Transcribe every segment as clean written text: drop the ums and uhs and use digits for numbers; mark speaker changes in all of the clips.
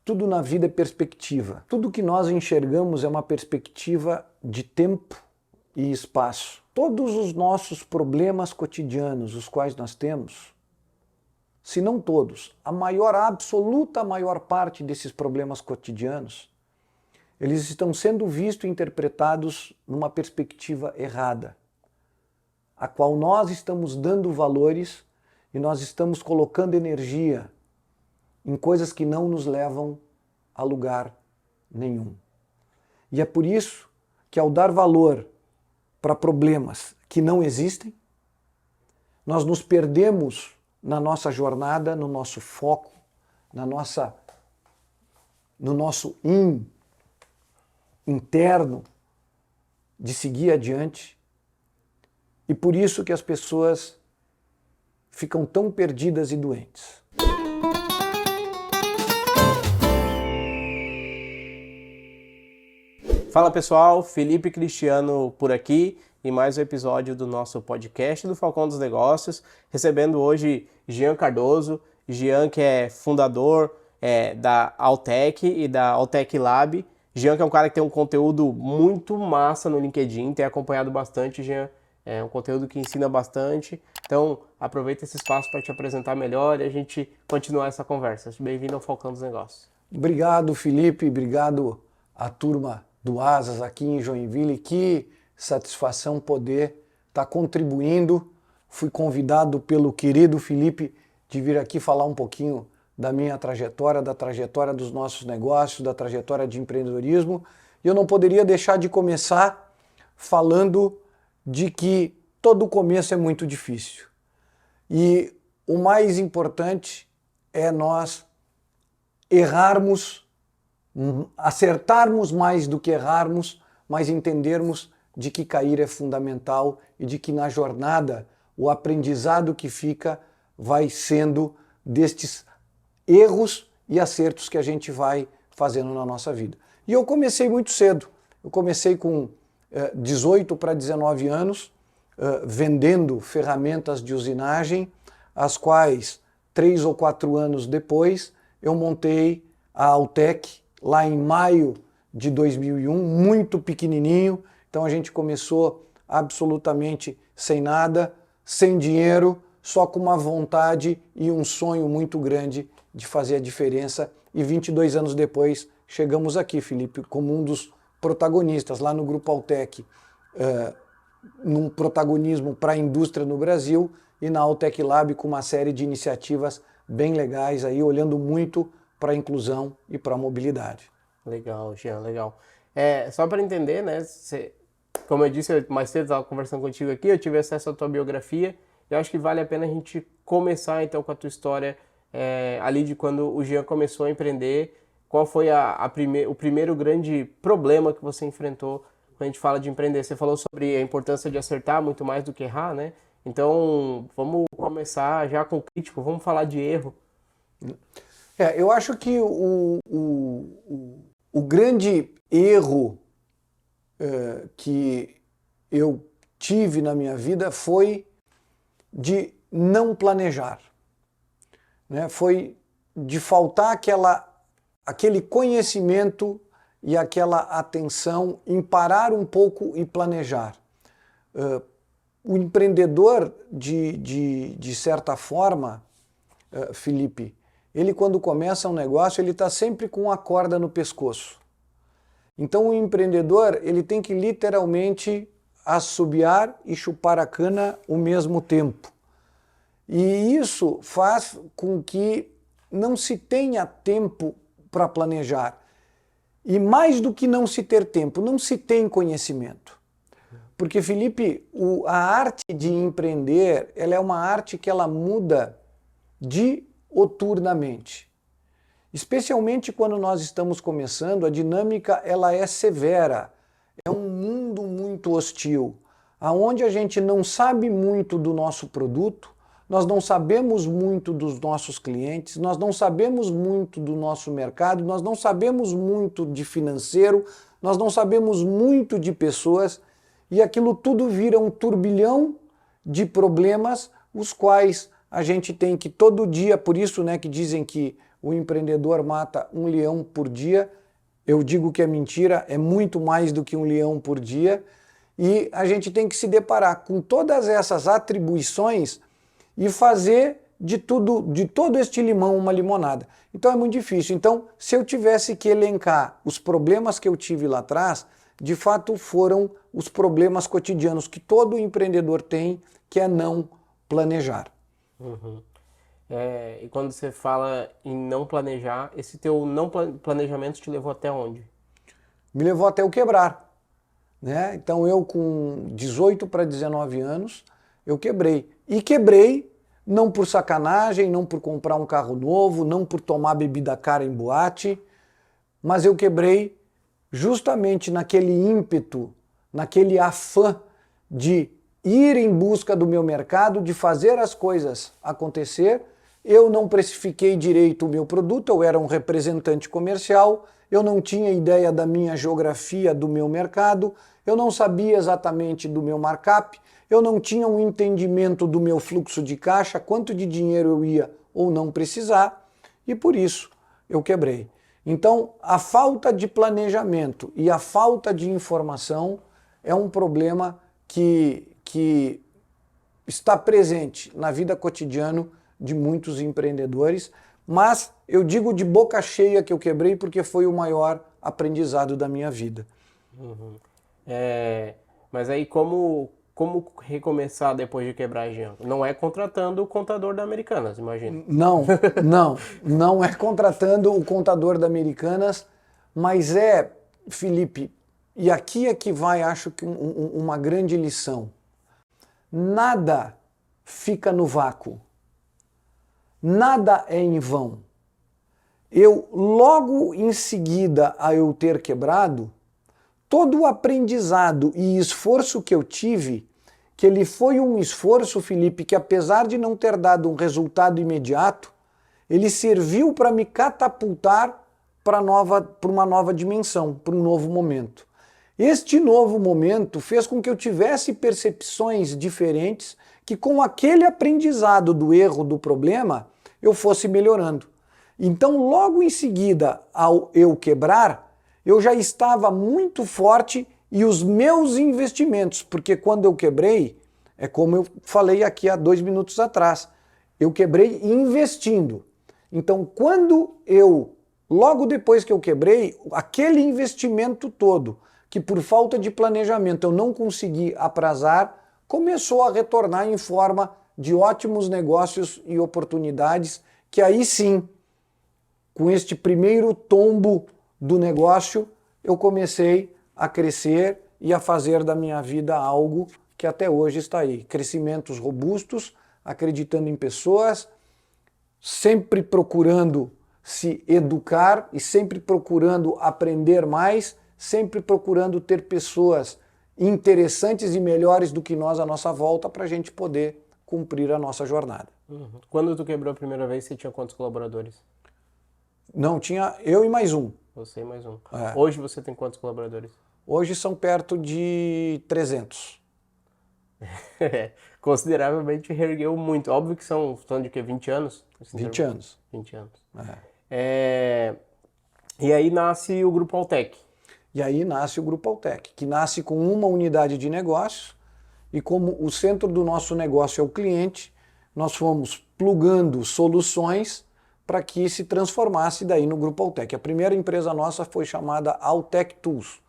Speaker 1: tudo na vida é perspectiva. Tudo que nós enxergamos é uma perspectiva de tempo e espaço. Todos os nossos problemas cotidianos, os quais nós temos, se não todos, a absoluta maior parte desses problemas cotidianos, eles estão sendo vistos e interpretados numa perspectiva errada, a qual nós estamos dando valores e nós estamos colocando energia em coisas que não nos levam a lugar nenhum. E é por isso que, ao dar valor para problemas que não existem, nós nos perdemos na nossa jornada, no nosso foco, no nosso interno de seguir adiante. E por isso que as pessoas ficam tão perdidas e doentes.
Speaker 2: Fala pessoal, Felipe Cristiano por aqui em mais um episódio do nosso podcast do Falcão dos Negócios, recebendo hoje Jean Cardoso. Jean, que é fundador da Altec e da Altec Lab. Jean, que é um cara que tem um conteúdo muito massa no LinkedIn, tem acompanhado bastante, Jean. É um conteúdo que ensina bastante. Então, aproveita esse espaço para te apresentar melhor e a gente continuar essa conversa. Bem-vindo ao Falcão dos Negócios.
Speaker 1: Obrigado, Felipe. Obrigado à turma do Asas aqui em Joinville. Que satisfação poder estar contribuindo. Fui convidado pelo querido Felipe de vir aqui falar um pouquinho da minha trajetória, da trajetória dos nossos negócios, da trajetória de empreendedorismo. E eu não poderia deixar de começar falando de que todo começo é muito difícil. E o mais importante é nós errarmos, acertarmos mais do que errarmos, mas entendermos de que cair é fundamental e de que na jornada o aprendizado que fica vai sendo destes erros e acertos que a gente vai fazendo na nossa vida. E eu comecei muito cedo. Eu comecei com 18 para 19 anos, vendendo ferramentas de usinagem, as quais 3 ou 4 anos depois eu montei a Altec, lá em maio de 2001, muito pequenininho. Então a gente começou absolutamente sem nada, sem dinheiro, só com uma vontade e um sonho muito grande de fazer a diferença. E 22 anos depois chegamos aqui, Felipe, como um dos protagonistas lá no Grupo Altec, num protagonismo para a indústria no Brasil, e na Altec Lab com uma série de iniciativas bem legais aí, olhando muito para a inclusão e para a mobilidade.
Speaker 2: Legal, Jean, legal. Só para entender, né? Como eu disse mais cedo, estava conversando contigo aqui, eu tive acesso à tua biografia, e eu acho que vale a pena a gente começar então com a tua história ali de quando o Jean começou a empreender. Qual foi o primeiro grande problema que você enfrentou quando a gente fala de empreender? Você falou sobre a importância de acertar muito mais do que errar, né? Então, vamos começar já com o crítico, vamos falar de erro.
Speaker 1: Eu acho que o grande erro que eu tive na minha vida foi de não planejar, né? Foi de faltar aquele conhecimento e aquela atenção em parar um pouco e planejar. O empreendedor, de certa forma, Felipe, ele quando começa um negócio, ele está sempre com uma corda no pescoço. Então o empreendedor, ele tem que literalmente assobiar e chupar a cana ao mesmo tempo. E isso faz com que não se tenha tempo para planejar. E mais do que não se ter tempo, não se tem conhecimento. Porque, Felipe, a arte de empreender, ela é uma arte que ela muda dioturnamente. Especialmente quando nós estamos começando, a dinâmica ela é severa. É um mundo muito hostil, onde a gente não sabe muito do nosso produto, nós não sabemos muito dos nossos clientes, nós não sabemos muito do nosso mercado, nós não sabemos muito de financeiro, nós não sabemos muito de pessoas, e aquilo tudo vira um turbilhão de problemas, os quais a gente tem que todo dia, por isso, né, que dizem que o empreendedor mata um leão por dia. Eu digo que é mentira, é muito mais do que um leão por dia. E a gente tem que se deparar com todas essas atribuições e fazer de todo este limão uma limonada. Então é muito difícil. Então, se eu tivesse que elencar os problemas que eu tive lá atrás, de fato foram os problemas cotidianos que todo empreendedor tem, que é não planejar.
Speaker 2: Uhum. E quando você fala em não planejar, esse teu não planejamento te levou até onde?
Speaker 1: Me levou até eu quebrar, né? Então eu com 18 para 19 anos, eu quebrei. E quebrei não por sacanagem, não por comprar um carro novo, não por tomar bebida cara em boate, mas eu quebrei justamente naquele ímpeto, naquele afã de ir em busca do meu mercado, de fazer as coisas acontecer. Eu não precifiquei direito o meu produto, eu era um representante comercial, eu não tinha ideia da minha geografia do meu mercado, eu não sabia exatamente do meu markup, eu não tinha um entendimento do meu fluxo de caixa, quanto de dinheiro eu ia ou não precisar, e por isso eu quebrei. Então, a falta de planejamento e a falta de informação é um problema que está presente na vida cotidiana de muitos empreendedores, mas eu digo de boca cheia que eu quebrei porque foi o maior aprendizado da minha vida.
Speaker 2: Uhum. Mas aí como recomeçar depois de quebrar, Jean? Não é contratando o contador da Americanas, imagina.
Speaker 1: Não é contratando o contador da Americanas, mas Felipe, e aqui é que vai, acho que uma grande lição. Nada fica no vácuo. Nada é em vão. Eu, logo em seguida a eu ter quebrado, todo o aprendizado e esforço que eu tive, que ele foi um esforço, Felipe, que apesar de não ter dado um resultado imediato, ele serviu para me catapultar para uma nova dimensão, para um novo momento. Este novo momento fez com que eu tivesse percepções diferentes, que com aquele aprendizado do erro, do problema, eu fosse melhorando. Então, logo em seguida, ao eu quebrar, eu já estava muito forte e os meus investimentos, porque quando eu quebrei, é como eu falei aqui há 2 minutos atrás, eu quebrei investindo. Então, logo depois que eu quebrei, aquele investimento todo, que por falta de planejamento eu não consegui aprazar, começou a retornar em forma de ótimos negócios e oportunidades, que aí sim, com este primeiro tombo do negócio, eu comecei a crescer e a fazer da minha vida algo que até hoje está aí. Crescimentos robustos, acreditando em pessoas, sempre procurando se educar e sempre procurando aprender mais, sempre procurando ter pessoas interessantes e melhores do que nós à nossa volta para a gente poder cumprir a nossa jornada.
Speaker 2: Uhum. Quando tu quebrou a primeira vez, você tinha quantos colaboradores?
Speaker 1: Não, tinha eu e mais um.
Speaker 2: Você e mais um.
Speaker 1: É.
Speaker 2: Hoje você tem quantos colaboradores?
Speaker 1: Hoje são perto de 300.
Speaker 2: Consideravelmente reergueu muito. Óbvio que são de quê? 20 anos?
Speaker 1: 20 anos.
Speaker 2: 20 anos.
Speaker 1: É.
Speaker 2: E aí nasce o Grupo Altec.
Speaker 1: E aí nasce o Grupo Altec, que nasce com uma unidade de negócio e como o centro do nosso negócio é o cliente, nós fomos plugando soluções para que se transformasse daí no Grupo Altec. A primeira empresa nossa foi chamada Altec Tools,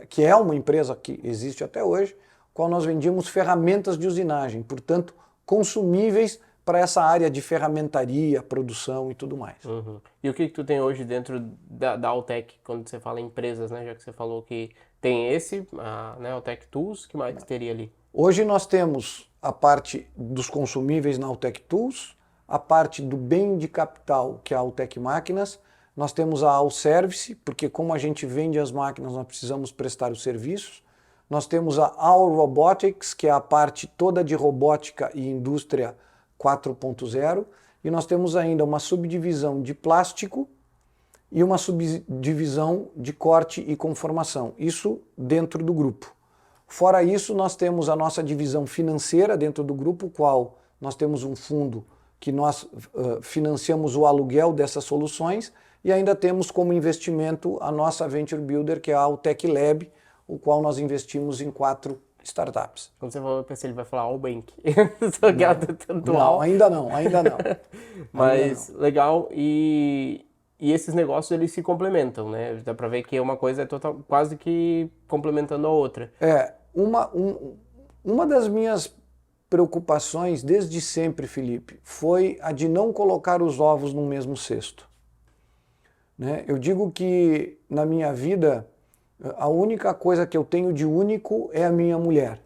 Speaker 1: que é uma empresa que existe até hoje, qual nós vendíamos ferramentas de usinagem, portanto, consumíveis para essa área de ferramentaria, produção e tudo mais.
Speaker 2: Uhum. E o que tu tem hoje dentro da Altec, quando você fala em empresas, né? Já que você falou que tem né, Altec Tools, que mais teria ali?
Speaker 1: Hoje nós temos a parte dos consumíveis na Altec Tools, a parte do bem de capital, que é a Altec Máquinas, nós temos a All-Service, porque como a gente vende as máquinas, nós precisamos prestar os serviços. Nós temos a All Robotics, que é a parte toda de robótica e indústria 4.0, e nós temos ainda uma subdivisão de plástico e uma subdivisão de corte e conformação, isso dentro do grupo. Fora isso, nós temos a nossa divisão financeira dentro do grupo, qual nós temos um fundo que nós financiamos o aluguel dessas soluções e ainda temos como investimento a nossa Venture Builder, que é a Altec Lab, o qual nós investimos em 4 startups.
Speaker 2: Quando você falou, eu pensei, ele vai falar Allbank. Só que é tanto
Speaker 1: Não, ainda não.
Speaker 2: Mas legal, e esses negócios eles se complementam, né? Dá pra ver que uma coisa é quase que complementando a outra.
Speaker 1: Uma das minhas preocupações desde sempre, Felipe, foi a de não colocar os ovos no mesmo cesto. Né? Eu digo que na minha vida a única coisa que eu tenho de único é a minha mulher.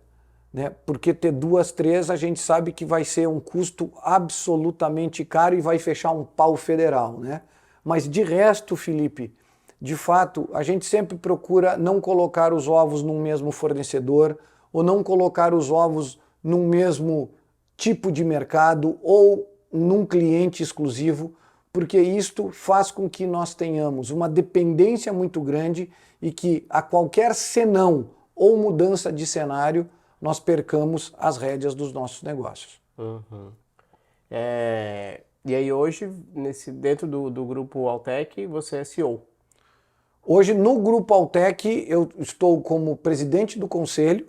Speaker 1: Né? Porque ter 2, 3 a gente sabe que vai ser um custo absolutamente caro e vai fechar um pau federal. Né? Mas de resto, Felipe, de fato, a gente sempre procura não colocar os ovos num mesmo fornecedor ou não colocar os ovos num mesmo tipo de mercado ou num cliente exclusivo, porque isto faz com que nós tenhamos uma dependência muito grande e que a qualquer senão ou mudança de cenário, nós percamos as rédeas dos nossos negócios.
Speaker 2: Uhum. E aí hoje, dentro do grupo Altec, você é CEO?
Speaker 1: Hoje no grupo Altec eu estou como presidente do conselho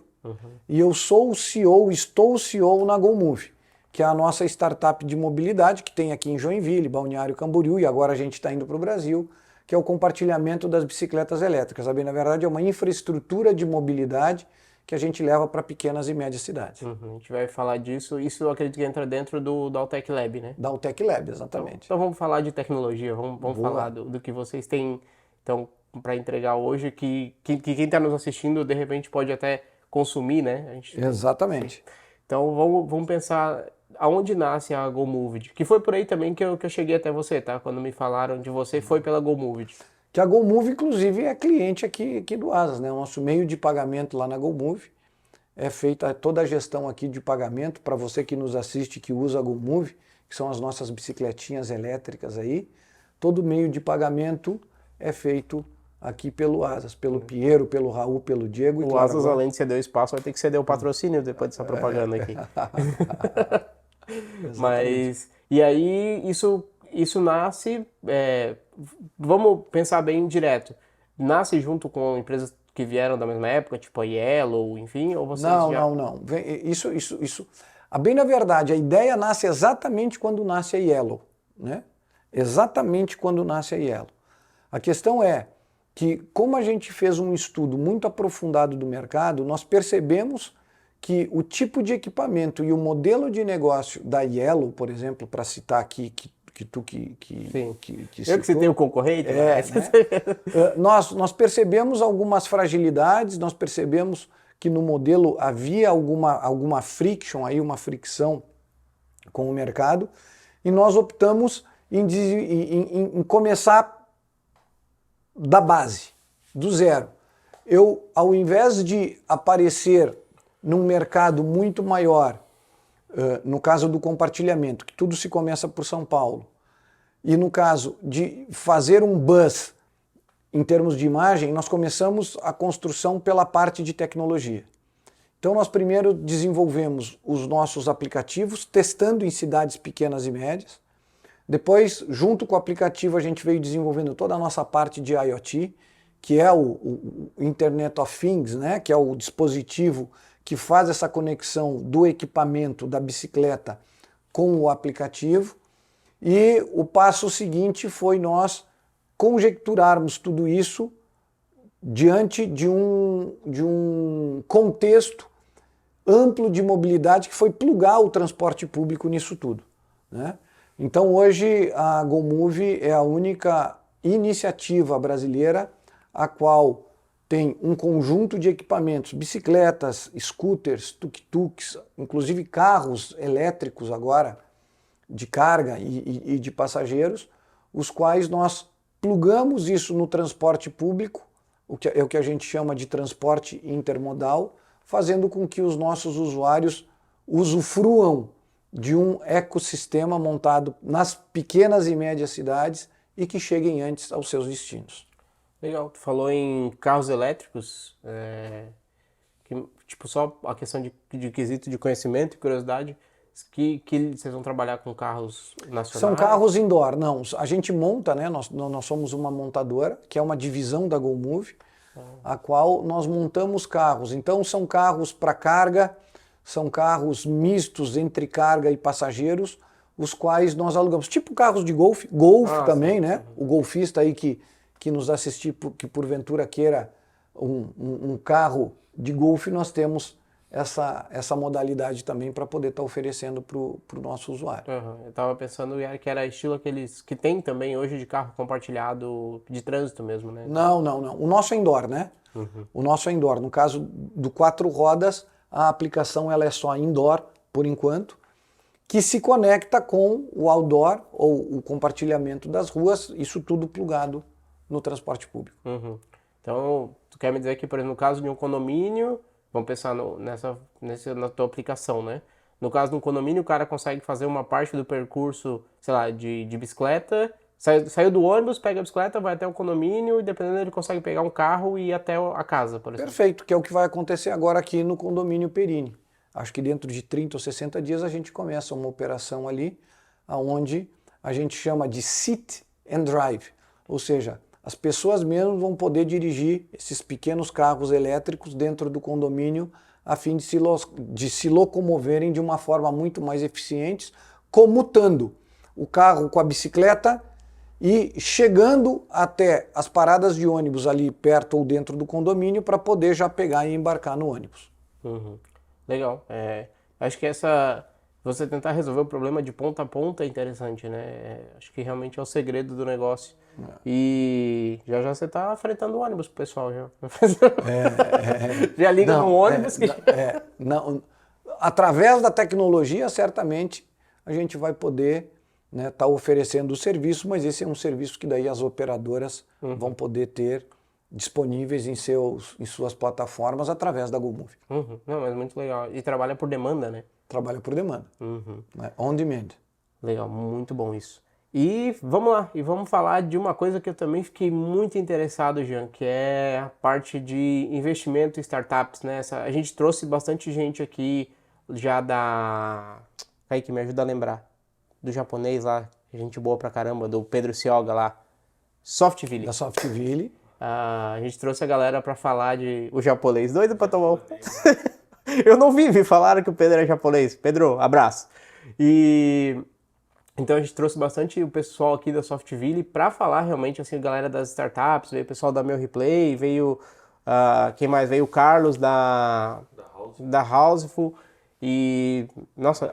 Speaker 1: e eu sou o CEO, estou o CEO na GoMove, que é a nossa startup de mobilidade que tem aqui em Joinville, Balneário Camboriú, e agora a gente está indo para o Brasil, que é o compartilhamento das bicicletas elétricas. Na verdade é uma infraestrutura de mobilidade que a gente leva para pequenas e médias cidades.
Speaker 2: A gente vai falar disso, isso eu acredito que entra dentro do Altec Lab, né?
Speaker 1: Da Altec Lab, exatamente.
Speaker 2: Então vamos falar de tecnologia, vamos falar do que vocês têm então, para entregar hoje, que quem está nos assistindo de repente pode até consumir, né?
Speaker 1: Exatamente.
Speaker 2: Então vamos pensar aonde nasce a GoMoved, que foi por aí também que eu cheguei até você, tá? Quando me falaram de você, foi pela GoMoved.
Speaker 1: Que a GoMove, inclusive, é cliente aqui do Asas, né? O nosso meio de pagamento lá na GoMove é feita toda a gestão aqui de pagamento para você que nos assiste, que usa a GoMove, que são as nossas bicicletinhas elétricas aí. Todo meio de pagamento é feito aqui pelo Asas, pelo Piero, pelo Raul, pelo Diego.
Speaker 2: O Asas, agora, além de ceder o espaço, vai ter que ceder o patrocínio depois dessa propaganda aqui. Mas, e aí, isso nasce, vamos pensar bem direto, nasce junto com empresas que vieram da mesma época, tipo a Yellow, enfim, ou vocês
Speaker 1: Não. Isso. Bem na verdade, a ideia nasce exatamente quando nasce a Yellow, né? Exatamente quando nasce a Yellow. A questão é que, como a gente fez um estudo muito aprofundado do mercado, nós percebemos que o tipo de equipamento e o modelo de negócio da Yellow, por exemplo, para citar aqui, que citou,
Speaker 2: eu que citei o concorrente,
Speaker 1: né? Nós percebemos algumas fragilidades, nós percebemos que no modelo havia alguma friction, aí, uma fricção com o mercado, e nós optamos em começar da base, do zero. Eu, ao invés de aparecer num mercado muito maior, no caso do compartilhamento, que tudo se começa por São Paulo, e no caso de fazer um buzz em termos de imagem, nós começamos a construção pela parte de tecnologia. Então nós primeiro desenvolvemos os nossos aplicativos, testando em cidades pequenas e médias. Depois, junto com o aplicativo, a gente veio desenvolvendo toda a nossa parte de IoT, que é o Internet of Things, né? Que é o dispositivo que faz essa conexão do equipamento da bicicleta com o aplicativo. E o passo seguinte foi nós conjecturarmos tudo isso diante de um contexto amplo de mobilidade, que foi plugar o transporte público nisso tudo, né? Então hoje a GoMove é a única iniciativa brasileira a qual tem um conjunto de equipamentos, bicicletas, scooters, tuk-tuks, inclusive carros elétricos agora, de carga e de passageiros, os quais nós plugamos isso no transporte público, o que a gente chama de transporte intermodal, fazendo com que os nossos usuários usufruam de um ecossistema montado nas pequenas e médias cidades e que cheguem antes aos seus destinos.
Speaker 2: Legal, tu falou em carros elétricos, tipo, só a questão de quesito de conhecimento e curiosidade, que vocês vão trabalhar com carros nacionais?
Speaker 1: São carros indoor, não. A gente monta, né? Nós somos uma montadora, que é uma divisão da GoMove, a qual nós montamos carros. Então são carros para carga, são carros mistos entre carga e passageiros, os quais nós alugamos. Tipo carros de golfe, também, sim, né? O golfista aí que nos assistir, que porventura queira um carro de golfe, nós temos essa modalidade também para poder estar oferecendo para o nosso usuário.
Speaker 2: Eu estava pensando que era estilo aqueles que tem também hoje de carro compartilhado de trânsito mesmo, né?
Speaker 1: Não. O nosso é indoor, né? O nosso é indoor. No caso do 4 rodas, a aplicação ela é só indoor, por enquanto, que se conecta com o outdoor ou o compartilhamento das ruas, isso tudo plugado no transporte público.
Speaker 2: Então, tu quer me dizer que, por exemplo, no caso de um condomínio, vamos pensar na tua aplicação, né? No caso de um condomínio, o cara consegue fazer uma parte do percurso, sei lá, de bicicleta, saiu do ônibus, pega a bicicleta, vai até o condomínio e, dependendo, ele consegue pegar um carro e ir até a casa, por exemplo.
Speaker 1: Perfeito, que é o que vai acontecer agora aqui no condomínio Perini. Acho que dentro de 30 ou 60 dias a gente começa uma operação ali, onde a gente chama de sit and drive, ou seja, as pessoas mesmo vão poder dirigir esses pequenos carros elétricos dentro do condomínio a fim de se locomoverem de uma forma muito mais eficiente, comutando o carro com a bicicleta e chegando até as paradas de ônibus ali perto ou dentro do condomínio para poder já pegar e embarcar no ônibus.
Speaker 2: Legal. Acho que você tentar resolver o problema de ponta a ponta é interessante, né? Acho que realmente é o segredo do negócio. E já você está fretando o ônibus pro pessoal, já. Já liga no ônibus.
Speaker 1: Através da tecnologia, certamente, a gente vai poder tá oferecendo o serviço, mas esse é um serviço que daí as operadoras vão poder ter disponíveis em suas plataformas através da GoMove.
Speaker 2: Não, mas muito legal. E trabalha por demanda, né?
Speaker 1: Trabalha por demanda. Né? On demand.
Speaker 2: Legal, muito bom isso. E vamos lá, e vamos falar de uma coisa que eu também fiquei muito interessado, Jean, que é a parte de investimento em startups, né? A gente trouxe bastante gente aqui já Kaique, me ajuda a lembrar. Do japonês lá, gente boa pra caramba, do Pedro Sioga lá. Softville.
Speaker 1: Da Softville.
Speaker 2: A gente trouxe a galera pra falar o japonês. Doido pra tomar Eu não vi, falaram que o Pedro é japonês. Pedro, abraço. Então a gente trouxe bastante o pessoal aqui da Softville para falar realmente, assim, a galera das startups, veio o pessoal da Meu Replay, veio, quem mais? Veio o Carlos da Houseful e, nossa,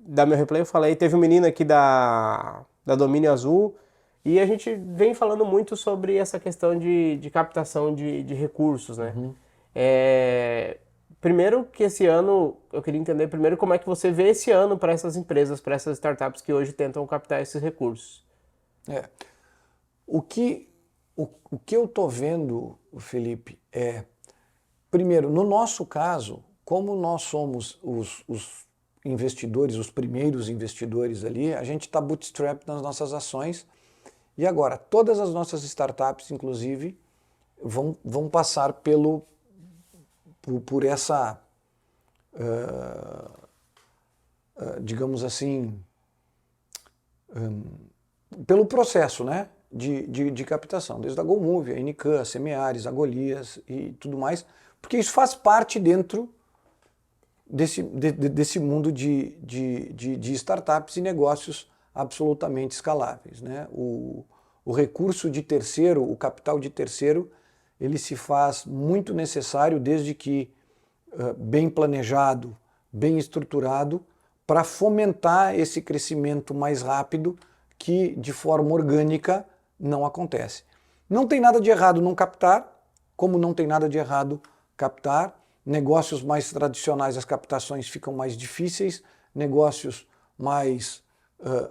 Speaker 2: da Meu Replay eu falei, teve um menino aqui da Domínio Azul e a gente vem falando muito sobre essa questão de captação de recursos, né? Primeiro que esse ano, eu queria entender primeiro como é que você vê esse ano para essas empresas, para essas startups que hoje tentam captar esses recursos.
Speaker 1: O que eu estou vendo, Felipe, primeiro, no nosso caso, como nós somos os investidores, os primeiros investidores ali, a gente está bootstrap nas nossas ações e agora todas as nossas startups, inclusive, vão passar por essa, digamos assim, pelo processo, né, de captação, desde a GoMove, a Inican, a Semeares, a Golias e tudo mais, porque isso faz parte dentro desse mundo de startups e negócios absolutamente escaláveis, né? O recurso de terceiro, o capital de terceiro, ele se faz muito necessário desde que bem planejado, bem estruturado, para fomentar esse crescimento mais rápido que de forma orgânica não acontece. Não tem nada de errado não captar, como não tem nada de errado captar. Negócios mais tradicionais, as captações ficam mais difíceis, negócios mais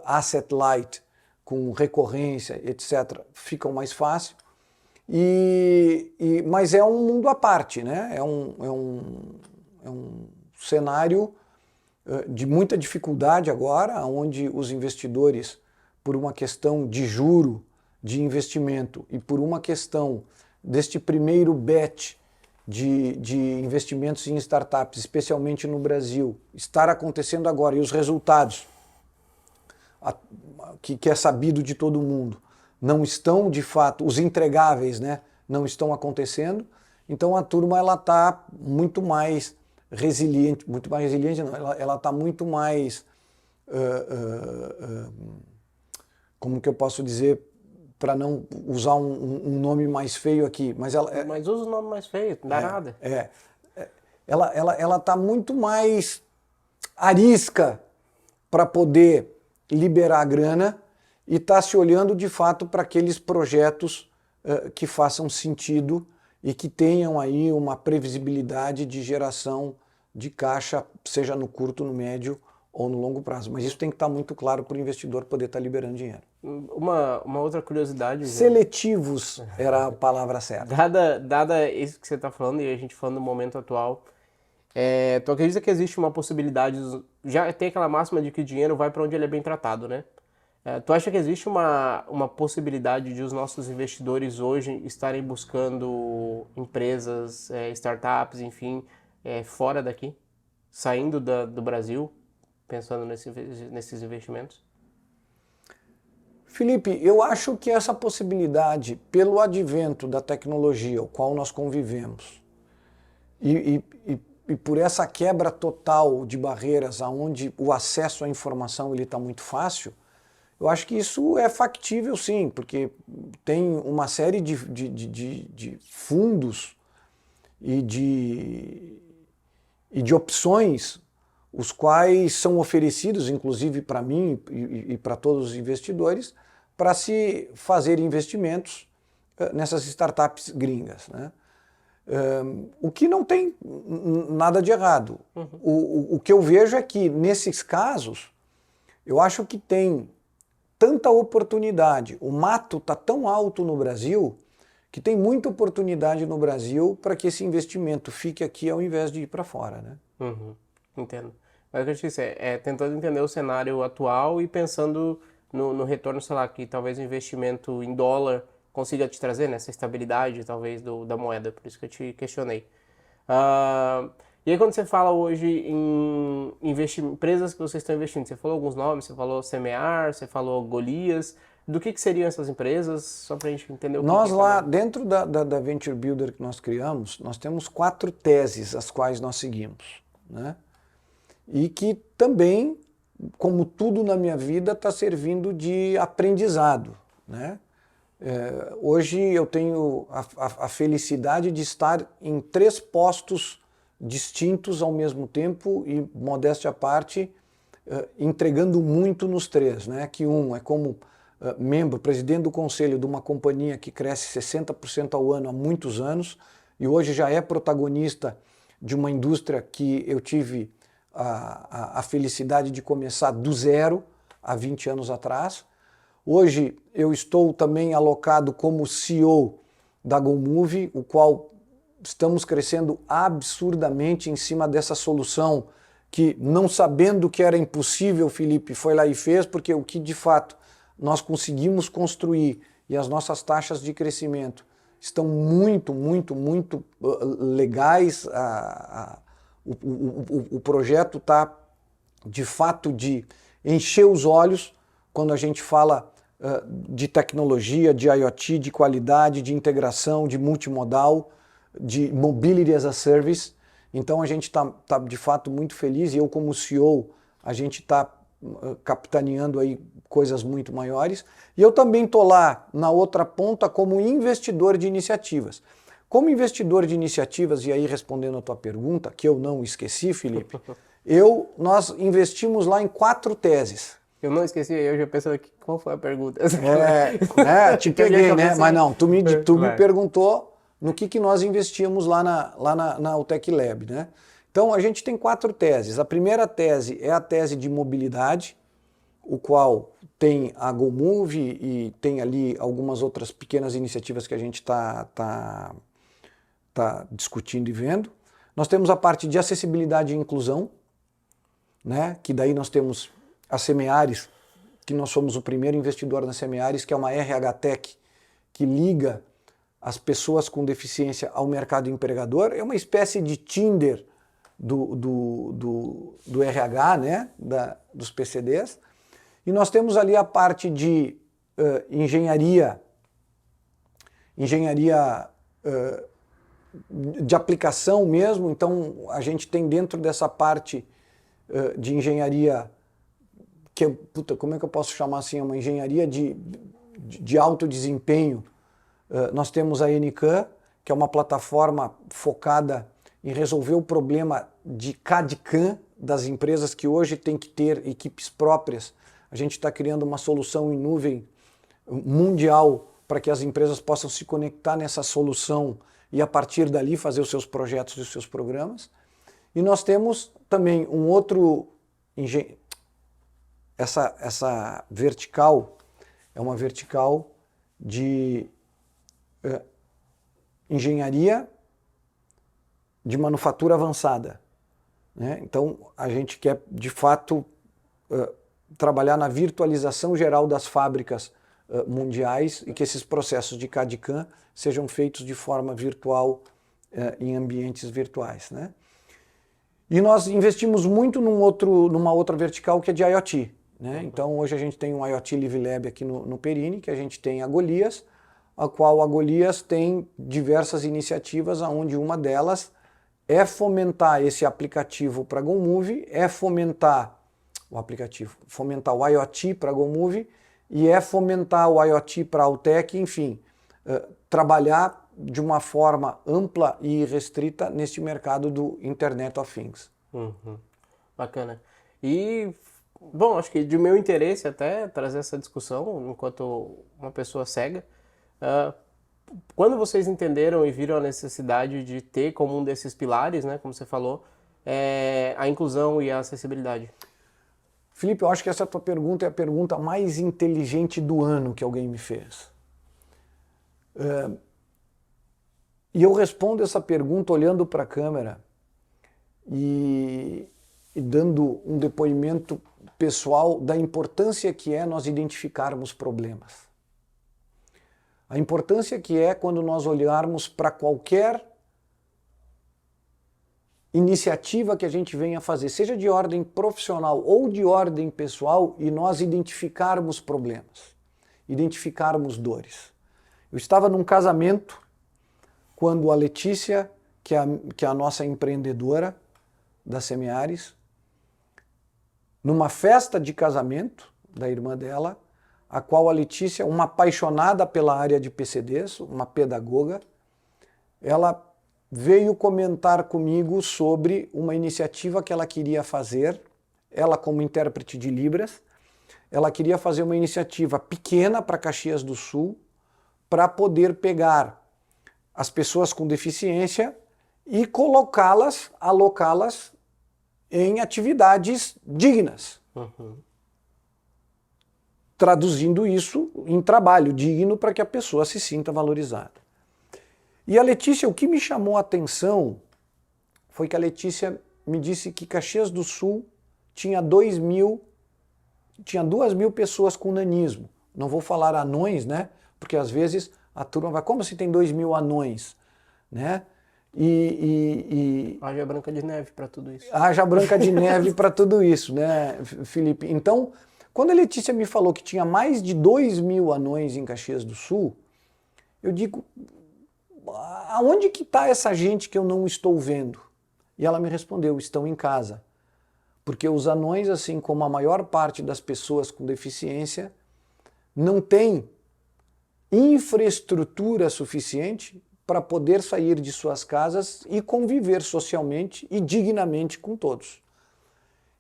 Speaker 1: asset light, com recorrência, etc., ficam mais fácil. Mas é um mundo à parte, né? É um cenário de muita dificuldade agora, onde os investidores, por uma questão de juro, de investimento, e por uma questão deste primeiro bet de investimentos em startups, especialmente no Brasil, estar acontecendo agora e os resultados, que é sabido de todo mundo, não estão de fato, os entregáveis, né, não estão acontecendo, então a turma ela está muito mais resiliente não, ela está muito mais, como que eu posso dizer, para não usar um nome mais feio aqui, mas ela...
Speaker 2: Mas usa o nome mais feio, não dá nada.
Speaker 1: Ela está muito mais arisca para poder liberar a grana e está se olhando de fato para aqueles projetos que façam sentido e que tenham aí uma previsibilidade de geração de caixa, seja no curto, no médio ou no longo prazo. Mas isso tem que estar muito claro para o investidor poder estar liberando dinheiro.
Speaker 2: Uma outra curiosidade...
Speaker 1: Seletivos era a palavra certa.
Speaker 2: Dada isso que você está falando e a gente falando no momento atual, tu acredita que existe uma possibilidade... Já tem aquela máxima de que o dinheiro vai para onde ele é bem tratado, né? Tu acha que existe uma possibilidade de os nossos investidores hoje estarem buscando empresas, startups, enfim, fora daqui? Saindo do Brasil, pensando nesses investimentos?
Speaker 1: Felipe, eu acho que essa possibilidade, pelo advento da tecnologia, ao qual nós convivemos, e por essa quebra total de barreiras, onde o acesso à informação está muito fácil, eu acho que isso é factível sim, porque tem uma série de fundos e de opções, os quais são oferecidos, inclusive para mim e para todos os investidores, para se fazer investimentos nessas startups gringas, né? O que não tem nada de errado. O que eu vejo é que, nesses casos, eu acho que tem tanta oportunidade, o mato está tão alto no Brasil, que tem muita oportunidade no Brasil para que esse investimento fique aqui ao invés de ir para fora, né?
Speaker 2: Entendo. Mas o que eu disse tentando entender o cenário atual e pensando no retorno, sei lá, que talvez o investimento em dólar consiga te trazer, né, essa estabilidade, talvez, da moeda. Por isso que eu te questionei. E aí, quando você fala hoje em empresas que vocês estão investindo, você falou alguns nomes, você falou Semear, você falou Golias. Do que seriam essas empresas? Só para a gente entender o que
Speaker 1: nós
Speaker 2: é
Speaker 1: lá, dentro da Venture Builder que nós criamos, nós temos 4 teses as quais nós seguimos, né? E que também, como tudo na minha vida, está servindo de aprendizado, né? Hoje eu tenho a felicidade de estar em 3 postos distintos ao mesmo tempo e, modéstia à parte, entregando muito nos 3, né? Que um é como membro, presidente do conselho de uma companhia que cresce 60% ao ano há muitos anos e hoje já é protagonista de uma indústria que eu tive a felicidade de começar do zero há 20 anos atrás. Hoje eu estou também alocado como CEO da GoMove, o qual estamos crescendo absurdamente em cima dessa solução que, não sabendo que era impossível, Felipe foi lá e fez, porque o que de fato nós conseguimos construir e as nossas taxas de crescimento estão muito legais. O projeto está de fato de encher os olhos quando a gente fala de tecnologia, de IoT, de qualidade, de integração, de multimodal, de mobility as a service. Então a gente tá de fato muito feliz e eu, como CEO, a gente está capitaneando aí coisas muito maiores. E eu também estou lá na outra ponta como investidor de iniciativas. Como investidor de iniciativas, e aí respondendo a tua pergunta, que eu não esqueci, Felipe, nós investimos lá em 4 teses.
Speaker 2: Eu não esqueci, eu já pensei aqui, qual foi a pergunta?
Speaker 1: Te peguei, né? Mas não, tu me perguntou no que nós investíamos lá na Utec Lab, né? Então a gente tem 4 teses. A primeira tese é a tese de mobilidade, o qual tem a GoMove e tem ali algumas outras pequenas iniciativas que a gente está discutindo e vendo. Nós temos a parte de acessibilidade e inclusão, né? Que daí nós temos a Semeares, que nós somos o primeiro investidor na Semeares, que é uma RH Tech que liga as pessoas com deficiência ao mercado empregador, é uma espécie de Tinder do RH, né, dos PCDs. E nós temos ali a parte de engenharia de aplicação mesmo. Então a gente tem dentro dessa parte de engenharia, que como é que eu posso chamar assim, uma engenharia de alto desempenho. Nós temos a NCAM, que é uma plataforma focada em resolver o problema de CAD/CAM das empresas que hoje têm que ter equipes próprias. A gente está criando uma solução em nuvem mundial para que as empresas possam se conectar nessa solução e a partir dali fazer os seus projetos e os seus programas. E nós temos também um outro... Essa vertical é uma vertical de engenharia de manufatura avançada, né? Então a gente quer de fato trabalhar na virtualização geral das fábricas mundiais e que esses processos de CAD/CAM sejam feitos de forma virtual em ambientes virtuais, né? E nós investimos muito numa outra vertical que é de IoT, né? Então hoje a gente tem um IoT Live Lab aqui no Perini, que a gente tem a Golias, a qual a Golias tem diversas iniciativas, onde uma delas é fomentar esse aplicativo para GoMove, fomentar o IoT para GoMove e fomentar o IoT para Autec, enfim, trabalhar de uma forma ampla e restrita neste mercado do Internet of Things.
Speaker 2: Uhum. Bacana. E, bom, acho que de meu interesse até trazer essa discussão enquanto uma pessoa cega, quando vocês entenderam e viram a necessidade de ter como um desses pilares, né, como você falou, a inclusão e a acessibilidade?
Speaker 1: Felipe, eu acho que essa tua pergunta é a pergunta mais inteligente do ano que alguém me fez. E eu respondo essa pergunta olhando para a câmera e dando um depoimento pessoal da importância que é nós identificarmos problemas. A importância que é quando nós olharmos para qualquer iniciativa que a gente venha fazer, seja de ordem profissional ou de ordem pessoal, e nós identificarmos problemas, identificarmos dores. Eu estava num casamento quando a Letícia, que é a nossa empreendedora da Semeares, numa festa de casamento da irmã dela, a qual a Letícia, uma apaixonada pela área de PCDs, uma pedagoga, ela veio comentar comigo sobre uma iniciativa que ela queria fazer, ela como intérprete de Libras, ela queria fazer uma iniciativa pequena para Caxias do Sul, para poder pegar as pessoas com deficiência e alocá-las em atividades dignas.
Speaker 2: Uhum.
Speaker 1: Traduzindo isso em trabalho digno para que a pessoa se sinta valorizada. E a Letícia, o que me chamou a atenção foi que a Letícia me disse que Caxias do Sul tinha 2.000 pessoas com nanismo. Não vou falar anões, né? Porque às vezes a turma vai, como se tem 2.000 anões, né?
Speaker 2: Haja Branca de Neve para tudo isso.
Speaker 1: Haja Branca de Neve para tudo isso, né, Felipe? Então, quando a Letícia me falou que tinha mais de 2.000 anões em Caxias do Sul, eu digo, aonde que está essa gente que eu não estou vendo? E ela me respondeu, estão em casa. Porque os anões, assim como a maior parte das pessoas com deficiência, não têm infraestrutura suficiente para poder sair de suas casas e conviver socialmente e dignamente com todos.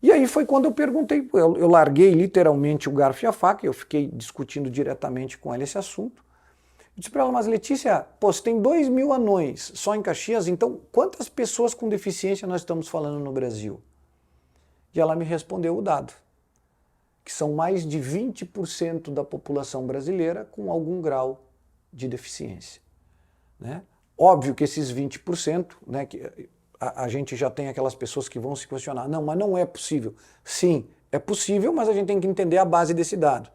Speaker 1: E aí foi quando eu perguntei, eu larguei literalmente o garfo e a faca, eu fiquei discutindo diretamente com ela esse assunto. Eu disse para ela, mas Letícia, pô, você tem 2.000 anões só em Caxias, então quantas pessoas com deficiência nós estamos falando no Brasil? E ela me respondeu o dado, que são mais de 20% da população brasileira com algum grau de deficiência, né? Óbvio que esses 20%, né, que a gente já tem aquelas pessoas que vão se questionar, não, mas não é possível. Sim, é possível, mas a gente tem que entender a base desse dado.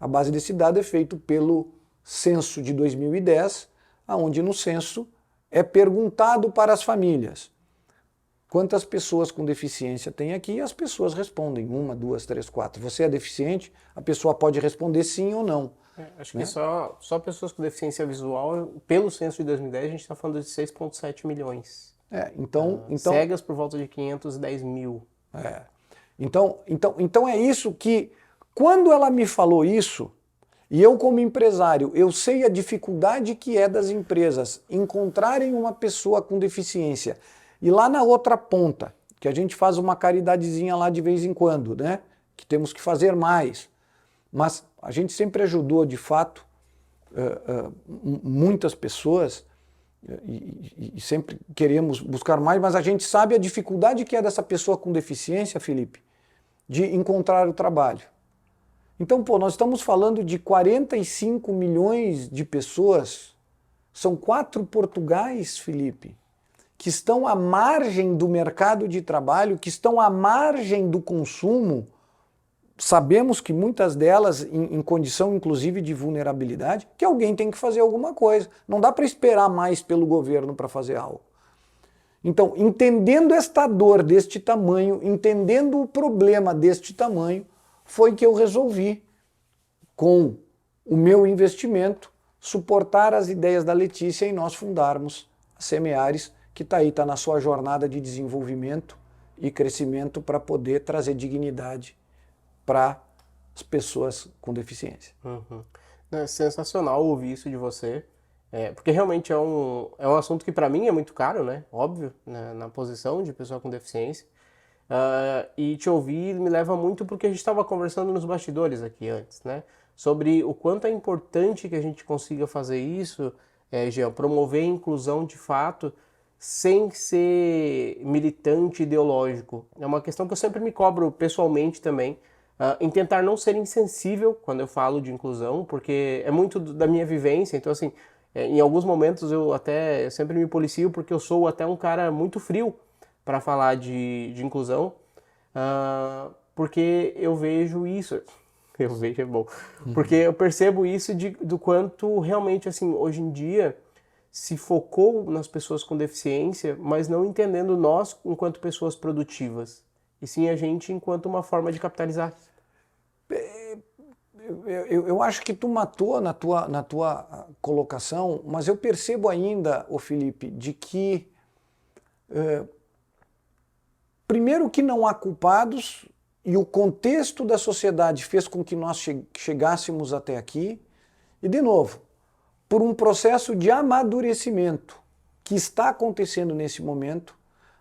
Speaker 1: A base desse dado é feito pelo censo de 2010, onde no censo é perguntado para as famílias quantas pessoas com deficiência tem aqui, e as pessoas respondem 1, 2, 3, 4. Você é deficiente? A pessoa pode responder sim ou não.
Speaker 2: Acho que só pessoas com deficiência visual, pelo censo de 2010, a gente está falando de 6,7 milhões.
Speaker 1: Então,
Speaker 2: cegas por volta de 510 mil.
Speaker 1: Então é isso que, quando ela me falou isso, e eu como empresário, eu sei a dificuldade que é das empresas encontrarem uma pessoa com deficiência, e lá na outra ponta, que a gente faz uma caridadezinha lá de vez em quando, né? Que temos que fazer mais. Mas a gente sempre ajudou, de fato, muitas pessoas e sempre queremos buscar mais, mas a gente sabe a dificuldade que é dessa pessoa com deficiência, Felipe, de encontrar o trabalho. Então, nós estamos falando de 45 milhões de pessoas, são 4 Portugais, Felipe, que estão à margem do mercado de trabalho, que estão à margem do consumo. Sabemos que muitas delas em condição inclusive de vulnerabilidade, que alguém tem que fazer alguma coisa. Não dá para esperar mais pelo governo para fazer algo. Então, entendendo esta dor deste tamanho, entendendo o problema deste tamanho, foi que eu resolvi, com o meu investimento, suportar as ideias da Letícia e nós fundarmos a Semeares, que está na sua jornada de desenvolvimento e crescimento para poder trazer dignidade para as pessoas com deficiência.
Speaker 2: É sensacional ouvir isso de você, porque realmente é um assunto que para mim é muito caro, né? Óbvio, né? Na posição de pessoa com deficiência. E te ouvir me leva muito porque a gente estava conversando nos bastidores aqui antes, né? Sobre o quanto é importante que a gente consiga fazer isso, Jean, promover a inclusão de fato, sem ser militante ideológico. É uma questão que eu sempre me cobro pessoalmente também, em tentar não ser insensível quando eu falo de inclusão, porque é muito da minha vivência. Então, assim, em alguns momentos eu sempre me policio porque eu sou até um cara muito frio para falar de inclusão, porque eu vejo isso. Eu vejo, é bom. Porque eu percebo isso do quanto realmente, assim, hoje em dia se focou nas pessoas com deficiência, mas não entendendo nós enquanto pessoas produtivas, e sim a gente enquanto uma forma de capitalizar.
Speaker 1: Eu acho que tu matou na tua colocação, mas eu percebo ainda, Felipe, de que primeiro que não há culpados e o contexto da sociedade fez com que nós chegássemos até aqui, e de novo, por um processo de amadurecimento que está acontecendo nesse momento,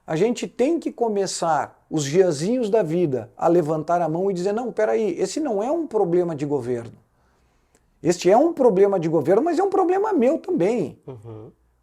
Speaker 1: a gente tem que começar, os Giazinhos da vida, a levantar a mão e dizer, não, peraí, esse não é um problema de governo. Este é um problema de governo, mas é um problema meu também.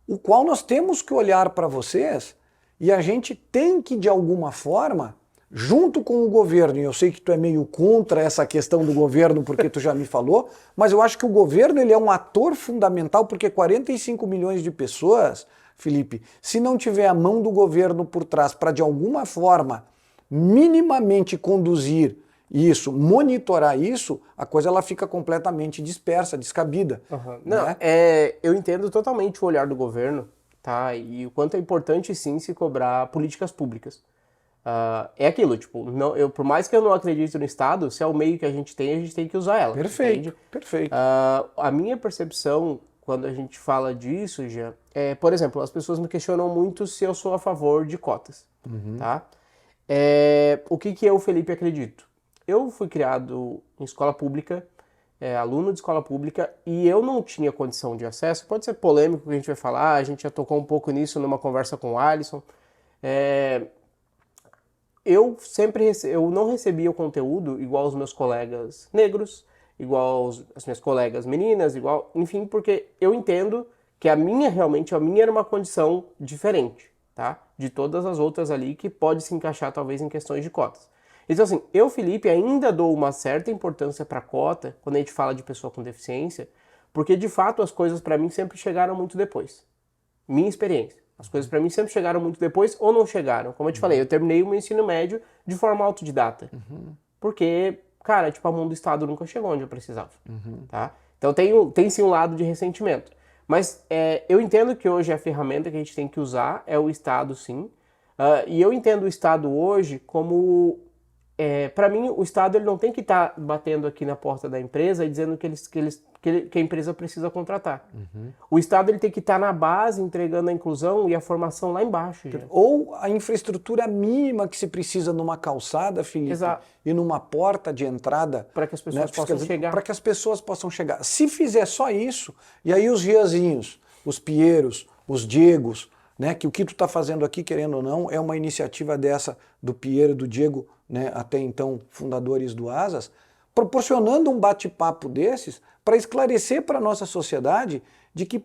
Speaker 1: O qual nós temos que olhar para vocês e a gente tem que, de alguma forma, junto com o governo, e eu sei que tu é meio contra essa questão do governo porque tu já me falou, mas eu acho que o governo ele é um ator fundamental porque 45 milhões de pessoas, Felipe, se não tiver a mão do governo por trás para de alguma forma minimamente conduzir isso, monitorar isso, a coisa ela fica completamente dispersa, descabida.
Speaker 2: Não,
Speaker 1: né?
Speaker 2: Eu entendo totalmente o olhar do governo, tá? E o quanto é importante sim se cobrar políticas públicas. É aquilo, tipo, por mais que eu não acredite no Estado, se é o meio que a gente tem que usar ela.
Speaker 1: Perfeito,
Speaker 2: entende?
Speaker 1: perfeito.
Speaker 2: A minha percepção, quando a gente fala disso, já por exemplo, as pessoas me questionam muito se eu sou a favor de cotas, tá? O que eu, Felipe, acredito? Eu fui criado em escola pública, aluno de escola pública, e eu não tinha condição de acesso. Pode ser polêmico o que a gente vai falar, a gente já tocou um pouco nisso numa conversa com o Alisson. Eu não recebia o conteúdo igual os meus colegas negros, igual as minhas colegas meninas, enfim, porque eu entendo que a minha era uma condição diferente, tá? De todas as outras ali que pode se encaixar talvez em questões de cotas. Então assim, eu, Felipe, ainda dou uma certa importância para a cota quando a gente fala de pessoa com deficiência, porque de fato as coisas para mim sempre chegaram muito depois. Minha experiência. As coisas para mim sempre chegaram muito depois ou não chegaram. Como eu te falei, eu terminei o meu ensino médio de forma autodidata. Porque, cara, a mão do Estado nunca chegou onde eu precisava. Tá? Então tem sim um lado de ressentimento. Mas eu entendo que hoje a ferramenta que a gente tem que usar é o Estado, sim. E eu entendo o Estado hoje como... para mim, o Estado ele não tem que estar batendo aqui na porta da empresa e dizendo que a empresa precisa contratar. O Estado ele tem que estar na base, entregando a inclusão e a formação lá embaixo. Gente.
Speaker 1: Ou a infraestrutura mínima que se precisa numa calçada, Felipe,
Speaker 2: Exato.
Speaker 1: E numa porta de entrada.
Speaker 2: Para que as pessoas possam chegar.
Speaker 1: Para que as pessoas possam chegar. Se fizer só isso, e aí os Giazinhos, os Pieiros, os Diegos, né, que o que tu está fazendo aqui, querendo ou não, é uma iniciativa dessa do Piero e do Diego, né, até então fundadores do Asas, proporcionando um bate-papo desses para esclarecer para a nossa sociedade de que,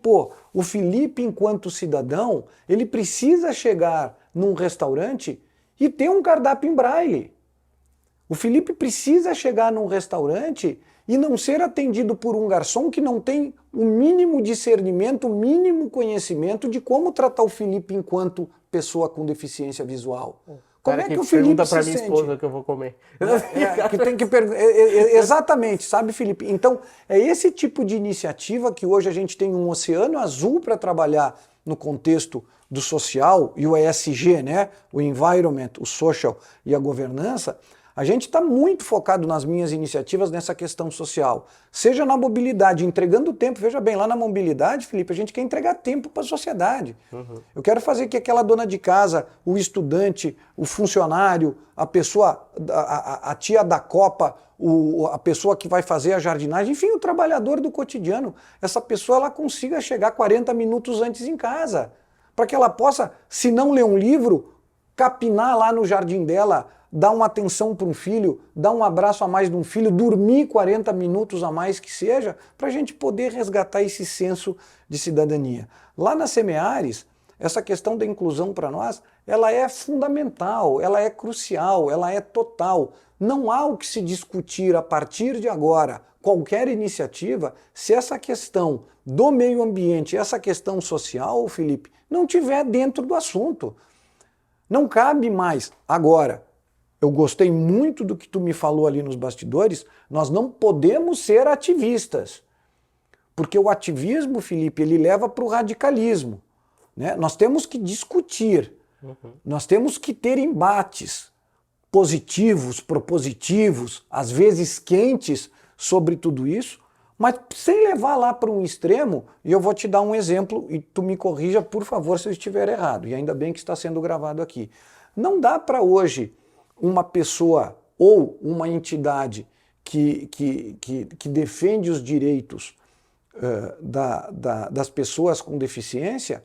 Speaker 1: o Felipe, enquanto cidadão, ele precisa chegar num restaurante e ter um cardápio em braille. O Felipe precisa chegar num restaurante e não ser atendido por um garçom que não tem o mínimo discernimento, o mínimo conhecimento de como tratar o Felipe enquanto pessoa com deficiência visual. Como é que o Felipe
Speaker 2: pergunta para
Speaker 1: se
Speaker 2: minha
Speaker 1: sente?
Speaker 2: esposa que eu vou comer.
Speaker 1: Que tem que exatamente, sabe, Felipe? Então, é esse tipo de iniciativa que hoje a gente tem um oceano azul para trabalhar no contexto do social e o ESG, né? O environment, o social e a governança. A gente está muito focado nas minhas iniciativas nessa questão social. Seja na mobilidade, entregando tempo. Veja bem, lá na mobilidade, Felipe, a gente quer entregar tempo para a sociedade. Eu quero fazer que aquela dona de casa, o estudante, o funcionário, a pessoa, a tia da copa, a pessoa que vai fazer a jardinagem, enfim, o trabalhador do cotidiano, essa pessoa ela consiga chegar 40 minutos antes em casa. Para que ela possa, se não ler um livro, capinar lá no jardim dela, dar uma atenção para um filho, dar um abraço a mais de um filho, dormir 40 minutos a mais que seja, para a gente poder resgatar esse senso de cidadania. Lá na Semeares, essa questão da inclusão para nós, ela é fundamental, ela é crucial, ela é total. Não há o que se discutir a partir de agora, qualquer iniciativa, se essa questão do meio ambiente, essa questão social, Felipe, não tiver dentro do assunto. Não cabe mais. Agora, eu gostei muito do que tu me falou ali nos bastidores, nós não podemos ser ativistas. Porque o ativismo, Felipe, ele leva para o radicalismo. Né? Nós temos que discutir, nós temos que ter embates positivos, propositivos, às vezes quentes sobre tudo isso, mas sem levar lá para um extremo, e eu vou te dar um exemplo, e tu me corrija, por favor, se eu estiver errado, e ainda bem que está sendo gravado aqui. Não dá para hoje uma pessoa ou uma entidade que defende os direitos das pessoas com deficiência,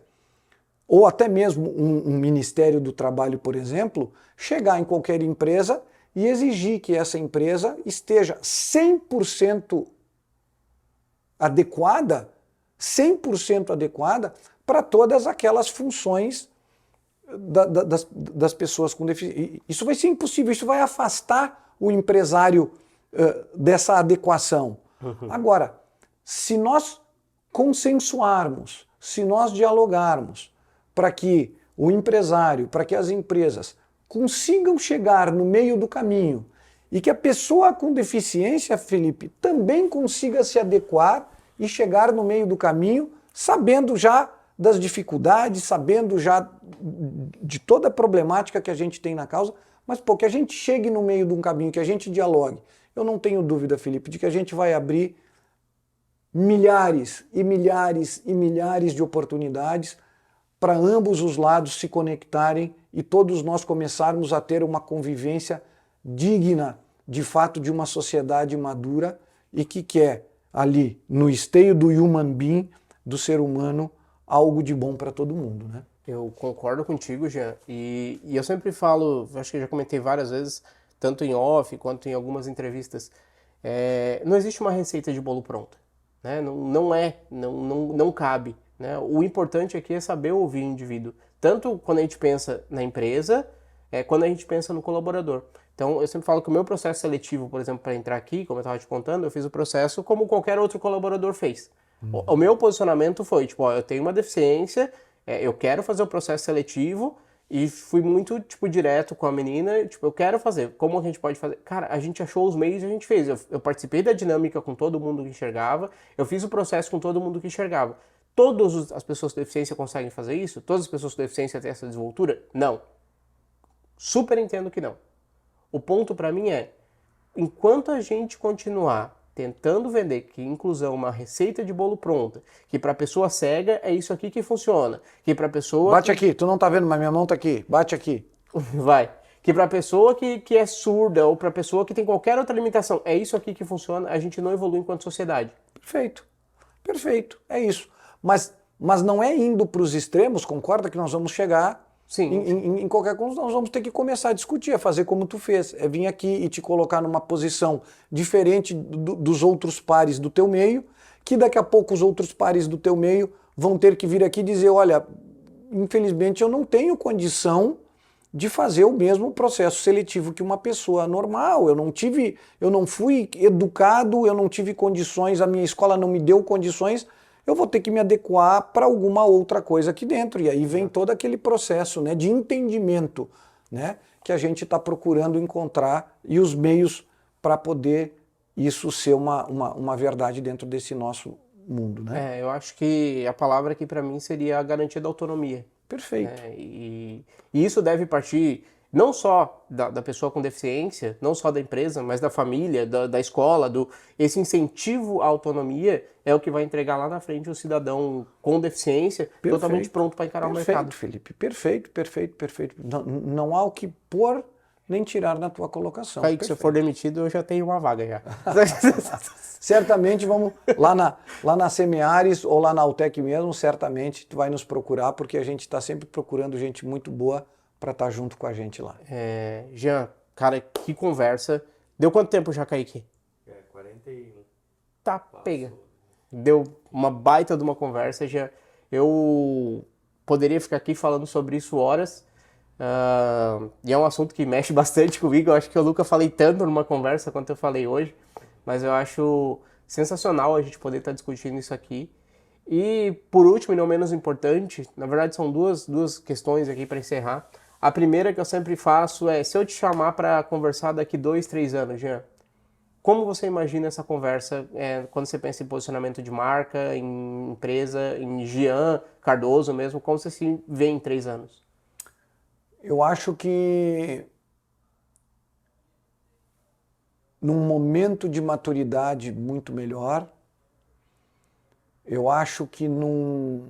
Speaker 1: ou até mesmo um Ministério do Trabalho, por exemplo, chegar em qualquer empresa e exigir que essa empresa esteja 100% adequada, 100% adequada para todas aquelas funções das pessoas com deficiência. Isso vai ser impossível, isso vai afastar o empresário dessa adequação. Agora, se nós consensuarmos, se nós dialogarmos para que o empresário, para que as empresas consigam chegar no meio do caminho e que a pessoa com deficiência, Felipe, também consiga se adequar e chegar no meio do caminho, sabendo já das dificuldades, sabendo já de toda a problemática que a gente tem na causa, mas que a gente chegue no meio de um caminho, que a gente dialogue. Eu não tenho dúvida, Felipe, de que a gente vai abrir milhares e milhares e milhares de oportunidades para ambos os lados se conectarem e todos nós começarmos a ter uma convivência digna, de fato, de uma sociedade madura e que quer ali, no esteio do human being, do ser humano, algo de bom para todo mundo, né?
Speaker 2: Eu concordo contigo, Jean, e eu sempre falo, acho que eu já comentei várias vezes, tanto em off quanto em algumas entrevistas, não existe uma receita de bolo pronta, né? Não cabe, né? O importante aqui é saber ouvir o indivíduo, tanto quando a gente pensa na empresa, quando a gente pensa no colaborador. Então, eu sempre falo que o meu processo seletivo, por exemplo, para entrar aqui, como eu estava te contando, eu fiz o processo como qualquer outro colaborador fez. O meu posicionamento foi, tipo, eu tenho uma deficiência, eu quero fazer o processo seletivo e fui muito, direto com a menina, eu quero fazer, como a gente pode fazer? Cara, a gente achou os meios e a gente fez. Eu participei da dinâmica com todo mundo que enxergava, eu fiz o processo com todo mundo que enxergava. todas as pessoas com deficiência conseguem fazer isso? Todas as pessoas com deficiência têm essa desenvoltura? Não. Super entendo que não. O ponto para mim é, enquanto a gente continuar tentando vender que inclusão é uma receita de bolo pronta, que para pessoa cega é isso aqui que funciona, que para pessoa...
Speaker 1: Bate aqui, tu não tá vendo, mas minha mão tá aqui. Bate aqui.
Speaker 2: Vai. Que para pessoa que é surda ou para pessoa que tem qualquer outra limitação, é isso aqui que funciona, a gente não evolui enquanto sociedade.
Speaker 1: Perfeito. Perfeito. É isso. Mas não é indo para os extremos, concorda que nós vamos chegar em qualquer coisa, nós vamos ter que começar a discutir, a fazer como tu fez, é vir aqui e te colocar numa posição diferente dos outros pares do teu meio, que daqui a pouco os outros pares do teu meio vão ter que vir aqui e dizer, olha, infelizmente eu não tenho condição de fazer o mesmo processo seletivo que uma pessoa normal, eu não fui educado, eu não tive condições, a minha escola não me deu condições, eu vou ter que me adequar para alguma outra coisa aqui dentro. E aí vem todo aquele processo, né, de entendimento, né, que a gente está procurando encontrar e os meios para poder isso ser uma verdade dentro desse nosso mundo. Né?
Speaker 2: Eu acho que a palavra aqui para mim seria a garantia da autonomia.
Speaker 1: Perfeito.
Speaker 2: E isso deve partir não só da pessoa com deficiência, não só da empresa, mas da família, da escola, esse incentivo à autonomia é o que vai entregar lá na frente o cidadão com deficiência totalmente pronto para encarar o mercado.
Speaker 1: Felipe, perfeito. Não há o que pôr nem tirar na tua colocação.
Speaker 2: Aí que se eu for demitido eu já tenho uma vaga já.
Speaker 1: Certamente vamos lá na Semeares ou lá na Altec mesmo, certamente tu vai nos procurar, porque a gente está sempre procurando gente muito boa para estar junto com a gente lá.
Speaker 2: Jean, cara, que conversa. Deu quanto tempo já, Kaique?
Speaker 3: 41.
Speaker 2: Tá, pega. Deu uma baita de uma conversa, Jean. Eu poderia ficar aqui falando sobre isso horas. E é um assunto que mexe bastante comigo. Eu acho que eu nunca falei tanto numa conversa quanto eu falei hoje. Mas eu acho sensacional a gente poder estar discutindo isso aqui. E, por último, e não menos importante, na verdade são duas questões aqui para encerrar. A primeira que eu sempre faço é, se eu te chamar para conversar daqui 2, 3 anos, Jean, como você imagina essa conversa quando você pensa em posicionamento de marca, em empresa, em Jean Cardoso mesmo, como você se vê em 3 anos?
Speaker 1: Eu acho que num momento de maturidade muito melhor, eu acho que num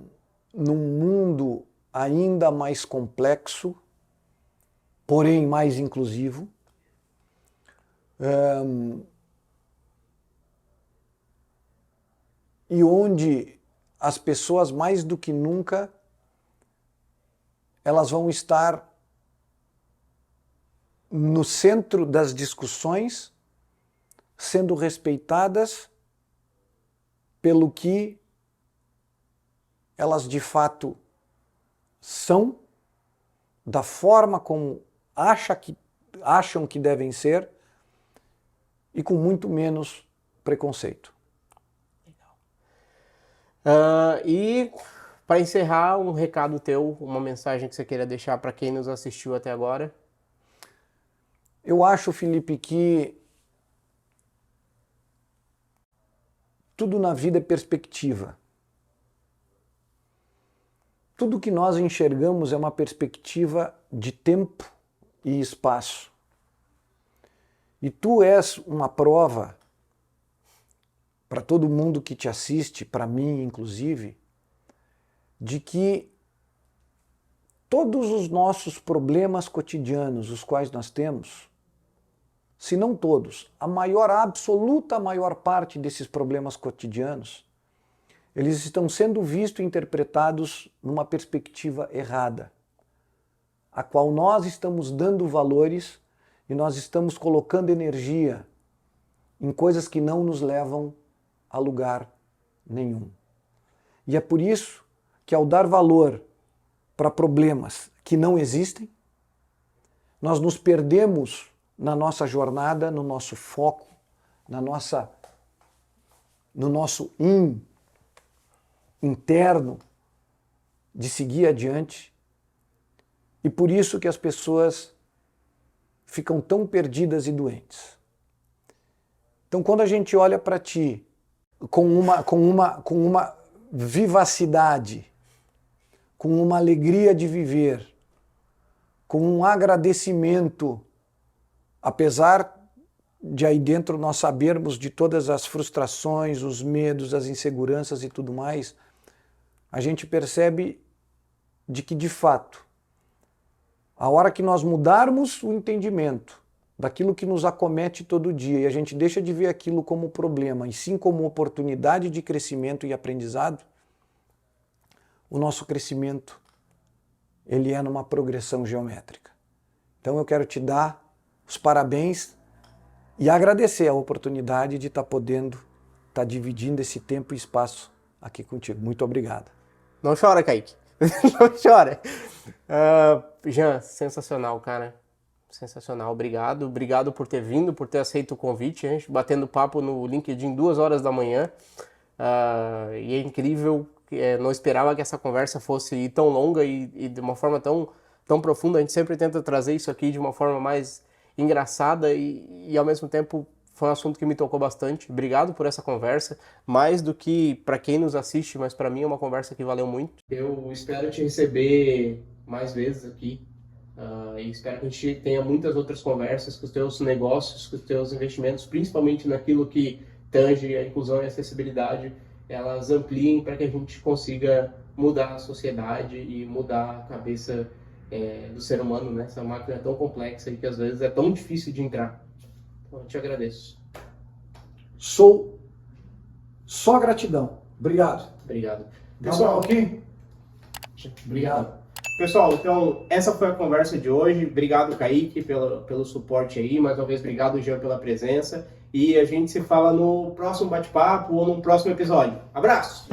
Speaker 1: mundo ainda mais complexo, porém mais inclusivo, e onde as pessoas mais do que nunca elas vão estar no centro das discussões, sendo respeitadas pelo que elas de fato são, da forma como acham que devem ser e com muito menos preconceito.
Speaker 2: E para encerrar, um recado teu, uma mensagem que você queira deixar para quem nos assistiu até agora?
Speaker 1: Eu acho, Felipe, que tudo na vida é perspectiva. Tudo que nós enxergamos é uma perspectiva de tempo e espaço. E tu és uma prova para todo mundo que te assiste, para mim inclusive, de que todos os nossos problemas cotidianos, os quais nós temos, se não todos, a absoluta maior parte desses problemas cotidianos, eles estão sendo vistos e interpretados numa perspectiva errada, a qual nós estamos dando valores e nós estamos colocando energia em coisas que não nos levam a lugar nenhum. E é por isso que ao dar valor para problemas que não existem, nós nos perdemos na nossa jornada, no nosso foco, no nosso interno de seguir adiante. E por isso que as pessoas ficam tão perdidas e doentes. Então, quando a gente olha para ti com uma vivacidade, com uma alegria de viver, com um agradecimento, apesar de aí dentro nós sabermos de todas as frustrações, os medos, as inseguranças e tudo mais, a gente percebe de que, de fato, a hora que nós mudarmos o entendimento daquilo que nos acomete todo dia e a gente deixa de ver aquilo como problema e sim como oportunidade de crescimento e aprendizado, o nosso crescimento ele é numa progressão geométrica. Então eu quero te dar os parabéns e agradecer a oportunidade de estar podendo estar dividindo esse tempo e espaço aqui contigo. Muito obrigado.
Speaker 2: Não chora, Kaique. Não chora. Jean, sensacional, cara. Sensacional. Obrigado. Obrigado por ter vindo, por ter aceito o convite. A gente batendo papo no LinkedIn 2 horas da manhã. E é incrível. Não esperava que essa conversa fosse tão longa e de uma forma tão profunda. A gente sempre tenta trazer isso aqui de uma forma mais engraçada e ao mesmo tempo foi um assunto que me tocou bastante. Obrigado por essa conversa, mais do que para quem nos assiste, mas para mim é uma conversa que valeu muito. Eu espero te receber mais vezes aqui e espero que a gente tenha muitas outras conversas com os teus negócios, com os teus investimentos, principalmente naquilo que tange a inclusão e a acessibilidade, elas ampliem para que a gente consiga mudar a sociedade e mudar a cabeça do ser humano, né? Essa máquina é tão complexa e que às vezes é tão difícil de entrar. Então, eu te agradeço.
Speaker 1: Sou só gratidão. Obrigado.
Speaker 2: Obrigado.
Speaker 1: Pessoal, aqui.
Speaker 2: Obrigado. Pessoal, então essa foi a conversa de hoje. Obrigado, Kaique, pelo suporte aí. Mais uma vez, obrigado, Jean, pela presença. E a gente se fala no próximo bate-papo ou no próximo episódio. Abraço!